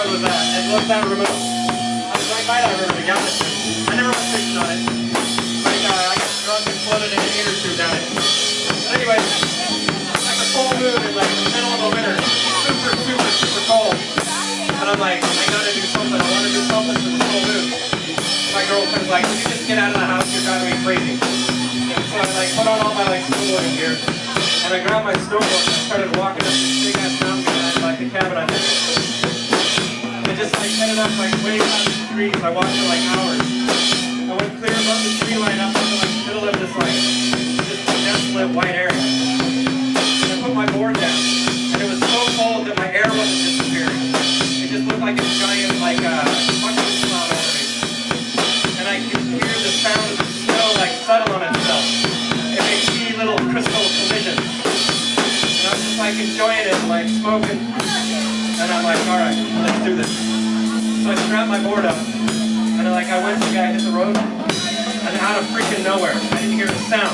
one was that. It looked that remote. I was right by that river to get it. I never went fishing on it. Like, I got drunk and floated in an inner tube down it. But anyway, like a full moon in like the middle of the winter. Super cold. And I'm like, I gotta do something. I wanna do something for the full moon. My girlfriend's like, you just get out of the house, you're driving me crazy. And so I like put on all my like snowboarding gear. And I grabbed my snowboard and I started walking up this big ass mountain behind like the cabin I lived in. And just like headed up like way past the trees. I walked for like hours. I went clear above the tree line up into like the middle of this like just desolate white area. And I put my board down. And it was so cold that my air wasn't disappearing. It just looked like a giant like bucket cloud over me. And I could hear the sound of the snow like settle on itself. It makes wee little crystal collisions. And I'm just like enjoying it, like smoking. And I'm like, alright, let's do this. So I strapped my board up. And like I went to the guy hit the road. And out of freaking nowhere, I didn't hear a sound.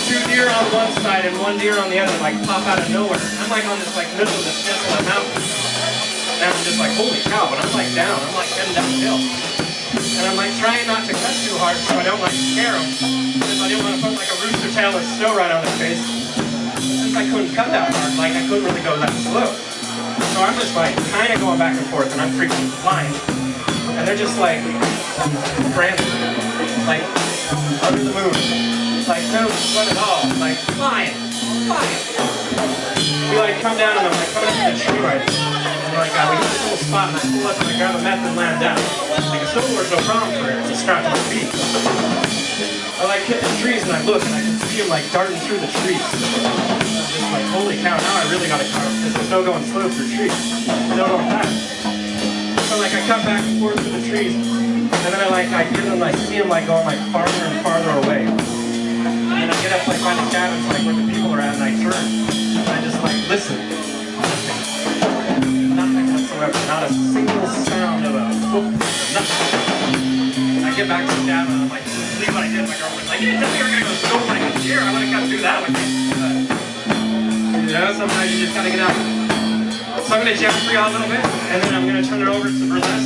2 deer on one side and 1 deer on the other like pop out of nowhere. I'm like on this like middle of this desolate mountain. And I'm just like, holy cow, and I'm like down. I'm like heading downhill. And I'm like trying not to cut too hard so I don't like scare them. Because I didn't want to put like a rooster tail of snow right on their face. Since I couldn't cut that hard, like I couldn't really go that slow. So I'm just like kind of going back and forth and I'm freaking flying. And they're just like frantic. Like under the moon. Like no sweat at all. Like flying. We like come down and I'm like coming up to the tree right. And like we hit this little spot and I pull up and I grab a meth and land down. Like a snowboard's no problem for it. It's a strap to my feet. I like hit the trees and I look and I can see them like darting through the trees. I'm just like, holy cow, now I really gotta cut because there's no going slow through trees. No going fast. So like I cut back and forth through the trees and then I get them, I see them like going like farther and farther away. And then I get up like by the cabins like where the people are at and I turn and I just like listen. Nothing whatsoever. Not a single sound of a whoop. Nothing. I get back to the cabin and I'm like, believe what I did. My girlfriend's like, you didn't tell me you were going to go snowboarding this year. I would have got to do that with you. But, you know, sometimes you just got to get out. So I'm going to jump for y'all a little bit, and then I'm going to turn it over to Rulz.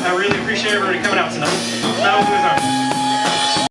I really appreciate everybody coming out tonight. That was